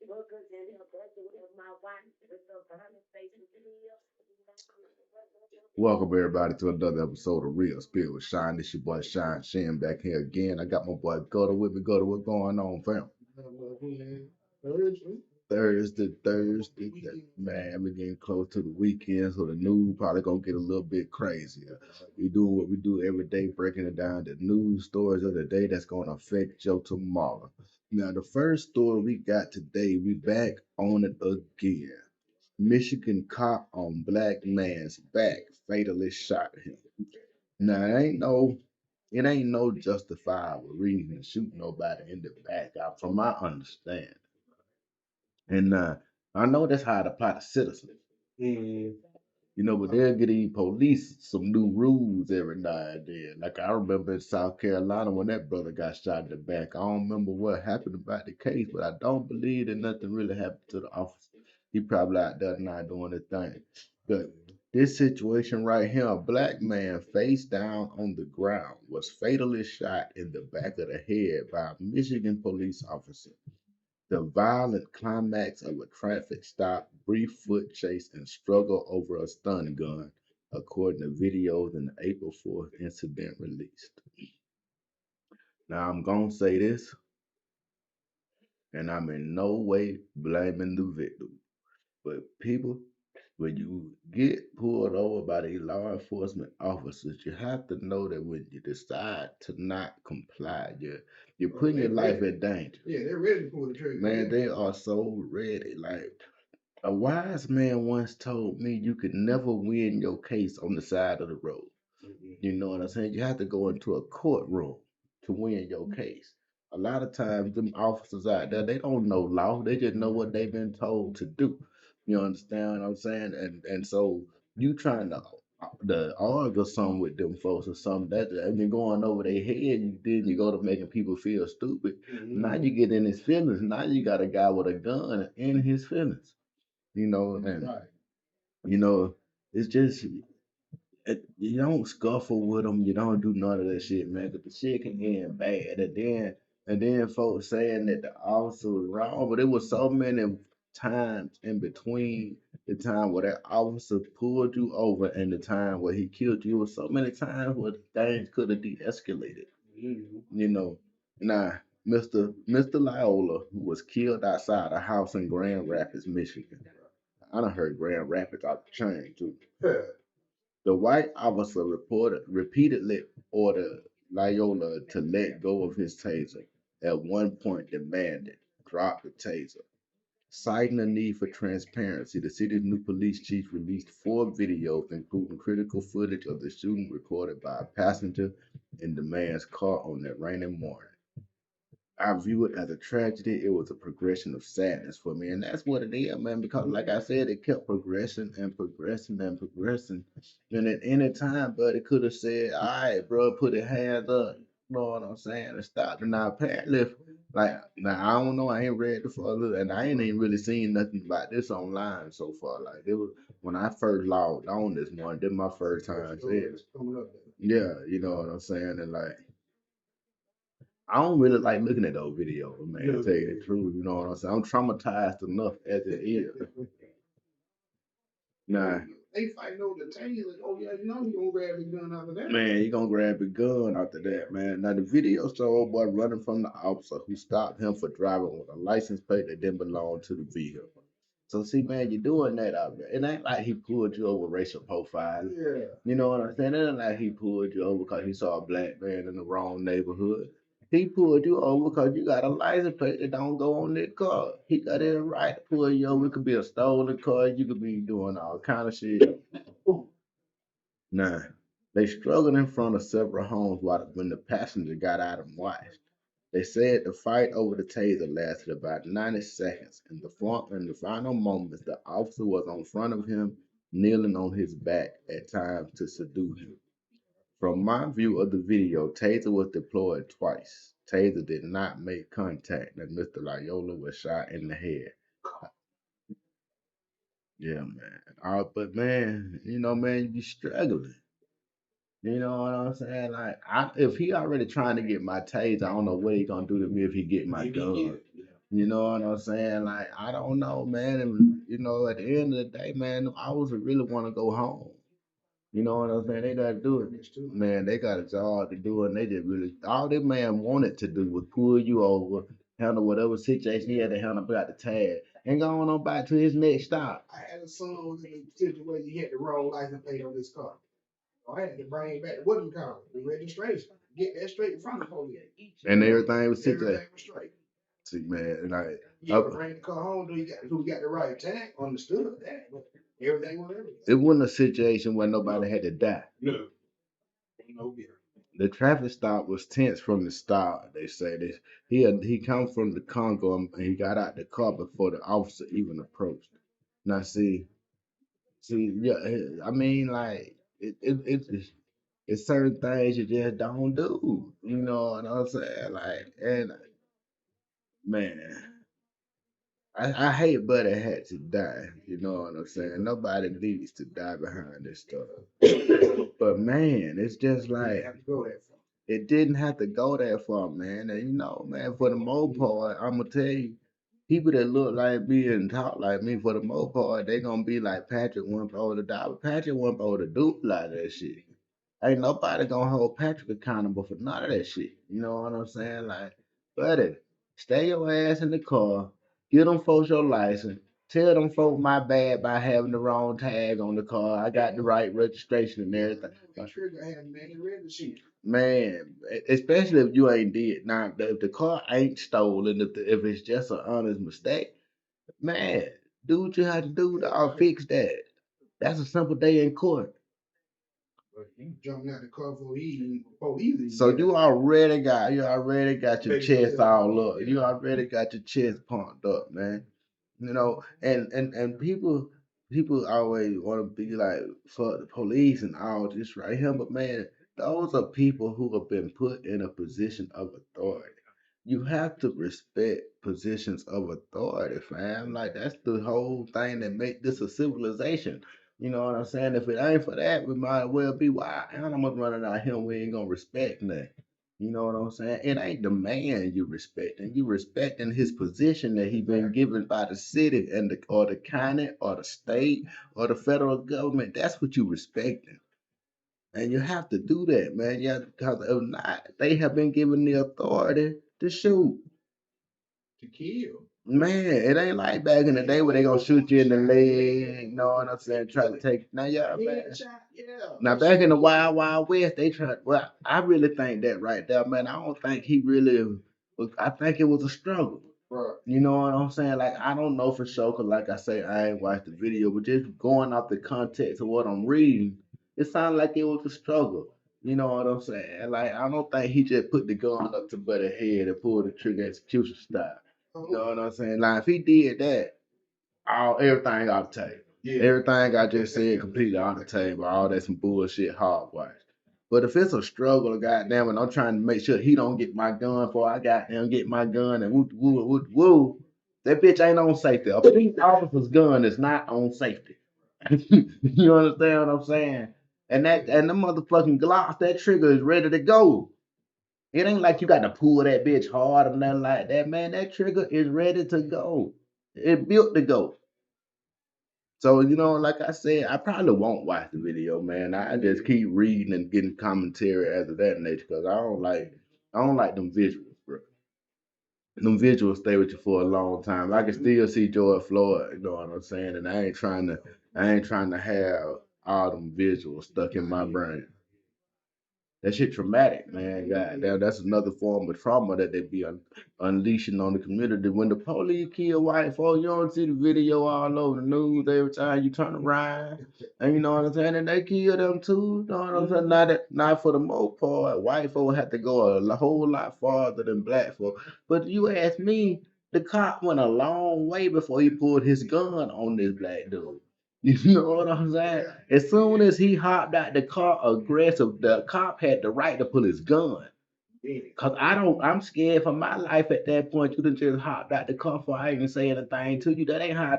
Welcome everybody to another episode of Real Spill with Shine. This your boy Shine Shin back here again. I got my boy Gutter with me. Gutter, what's going on, fam? Thursday, man, we're getting close to the weekend, so the news probably gonna get a little bit crazier. We doing what we do every day, breaking it down, the news stories of the day that's gonna affect your tomorrow. Now, the first story we got today, we back on it again. Michigan cop on black man's back fatally shot him. Now, it ain't no justifiable reason to shoot nobody in the back, from my understanding. And I know that's how it apply to citizens. But they'll get these police some new rules every now and then. Like I remember in South Carolina when that brother got shot in the back. I don't remember what happened about the case, but I don't believe that nothing really happened to the officer. He probably out there not doing his thing. But this situation right here, a black man face down on the ground was fatally shot in the back of the head by a Michigan police officer. The violent climax of a traffic stop, brief foot chase, and struggle over a stun gun, according to videos in the April 4th incident released. Now, I'm going to say this, and I'm in no way blaming the victim. But people, when you get pulled over by these law enforcement officers, you have to know that when you decide to not comply, you're putting your life in danger. Yeah, they're ready to pull the trigger. Man, they are so ready. Like a wise man once told me, you could never win your case on the side of the road. You know what I'm saying? You have to go into a courtroom to win your case. A lot of times, them officers out there, they don't know law. They just know what they've been told to do. You understand what I'm saying? And so you trying to argue something with them folks or something that has been going over their head. You go to making people feel stupid. Now you get in his feelings. Now you got a guy with a gun in his feelings. And you know, it's just you don't scuffle with them. You don't do none of that shit, man. Cause the shit can end bad. And then folks saying that the officer was wrong, but it was so many times in between the time where that officer pulled you over and the time where he killed you. It was so many times where things could have de-escalated. You know, now Mr. Loyola, who was killed outside a house in Grand Rapids, Michigan. I done heard Grand Rapids out the chain too. The white officer repeatedly ordered Loyola to let go of his taser, at one point demanded, drop the taser. Citing the need for transparency, the city's new police chief released 4 videos, including critical footage of the shooting recorded by a passenger in the man's car on that rainy morning. I view it as a tragedy. It was a progression of sadness for me. And that's what it is, man, because like I said, it kept progressing and progressing and progressing. And at any time, but it could have said, all right, bro, put your hands up. You know what I'm saying? And stop. And now apparently, like, now I don't know, I ain't read the further, and I ain't even really seen nothing about this online so far. Like, it was when I first logged on this morning, this my first time seeing it. Yeah, you know what I'm saying? And like, I don't really like looking at those videos, man, to tell you the truth. You know what I'm saying? I'm traumatized enough as it is. Nah. They fighting over the tail. Oh, yeah, you know he gonna grab his gun after that. Man, he gonna grab his gun after that, man. Now, the video show old boy running from the officer who stopped him for driving with a license plate that didn't belong to the vehicle. So, see, man, you're doing that out there. It ain't like he pulled you over racial profiling. Yeah. You know what I'm saying? It ain't like he pulled you over because he saw a black man in the wrong neighborhood. He pulled you over because you got a license plate that don't go on that car. He got every right to pull you over. It could be a stolen car. You could be doing all kind of shit. Nah, they struggled in front of several homes when the passenger got out and watched. They said the fight over the taser lasted about 90 seconds. In the final moments, the officer was on front of him, kneeling on his back at times to subdue him. From my view of the video, taser was deployed twice. Taser did not make contact, and Mr. Loyola was shot in the head. Yeah, man. But man, man, you be struggling. You know what I'm saying? Like, if he already trying to get my taser, I don't know what he gonna do to me if he get my gun. You know what I'm saying? Like, I don't know, man. And, at the end of the day, man, I was really want to go home. You know what I'm saying? They gotta do it. Man, they got a job to do, and they just really all that man wanted to do was pull you over, handle whatever situation he had to handle about the tag, and go on back to his next stop. I had a son who was in a situation he had the wrong license plate on his car. So I had to bring back what you call it, the registration. Get that straight from the police. And everything was situated. Everything was straight. See, man, and you bring the car home, who got the right tag, understood that. But everything was everything. It wasn't a situation where nobody had to die. No. No beer. The traffic stop was tense from the start. They say this. He come from the Congo and he got out the car before the officer even approached. Now yeah, I mean, like it's certain things you just don't do. You know what I'm saying? Like, and man, I hate Buddy had to die. You know what I'm saying? Nobody needs to die behind this stuff. But man, it's just like it didn't have to go that far, man. And man, for the most part, I'm gonna tell you, people that look like me and talk like me, for the most part, they gonna be like Patrick wasn't supposed to die. But Patrick wasn't supposed to do a lot of that shit. Ain't nobody gonna hold Patrick accountable for none of that shit. You know what I'm saying? Like, buddy, stay your ass in the car, get them folks your license, tell them folk my bad by having the wrong tag on the car. I got the right registration and everything. Man, especially if you ain't did. Now, if the car ain't stolen, if it's just an honest mistake, man, do what you have to do to fix that. That's a simple day in court. You jumping out the car before he So you already got your chest all up. You already got your chest pumped up, man. And people always want to be like fuck the police and all this right here, but man, those are people who have been put in a position of authority. You have to respect positions of authority, fam. Like that's the whole thing that make this a civilization. You know what I'm saying? If it ain't for that, we might as well be wild animals running out here. We ain't gonna respect nothing. You know what I'm saying? It ain't the man you respecting. You respecting his position that he been given by the city and or the county or the state or the federal government. That's what you respecting. And you have to do that, man. Yeah, because if not, they have been given the authority to shoot, to kill. Man, it ain't like back in the day where they gonna shoot you in the leg, you know what I'm saying? Try to take now, yeah, man. Now back in the wild, wild west, they tried. Well, I really think that right there, man. I don't think he really was. I think it was a struggle. Right. You know what I'm saying? Like I don't know for sure, cause like I say, I ain't watched the video, but just going off the context of what I'm reading, it sounded like it was a struggle. You know what I'm saying? Like I don't think he just put the gun up to Buddy's head and pulled the trigger execution style. You know what I'm saying? Like if he did that, everything off the table. Yeah. Everything I just said completely off the table. All that some bullshit hogwash. But if it's a struggle, goddamn, and I'm trying to make sure he don't get my gun before I goddamn get my gun and woo woo woo woo, that bitch ain't on safety. A police officer's gun is not on safety. You understand what I'm saying? And the motherfucking Glock, that trigger is ready to go. It ain't like you got to pull that bitch hard or nothing like that, man. That trigger is ready to go. It built to go. So, like I said, I probably won't watch the video, man. I just keep reading and getting commentary as of that nature because I don't like them visuals, bro. Them visuals stay with you for a long time. I can still see George Floyd, you know what I'm saying? And I ain't trying to have all them visuals stuck in my brain. That shit traumatic, man. God damn, that's another form of trauma that they be unleashing on the community. When the police kill white folks, you don't see the video all over the news every time you turn around. And you know what I'm saying? And they kill them too. You know what I'm saying? Not for the most part. White folks have to go a whole lot farther than black folks. But you ask me, the cop went a long way before he pulled his gun on this black dude. You know what I'm saying? As soon as he hopped out the car aggressive, the cop had the right to pull his gun. Cause I'm scared for my life at that point. You done just hopped out the car before I even say anything to you. That ain't how I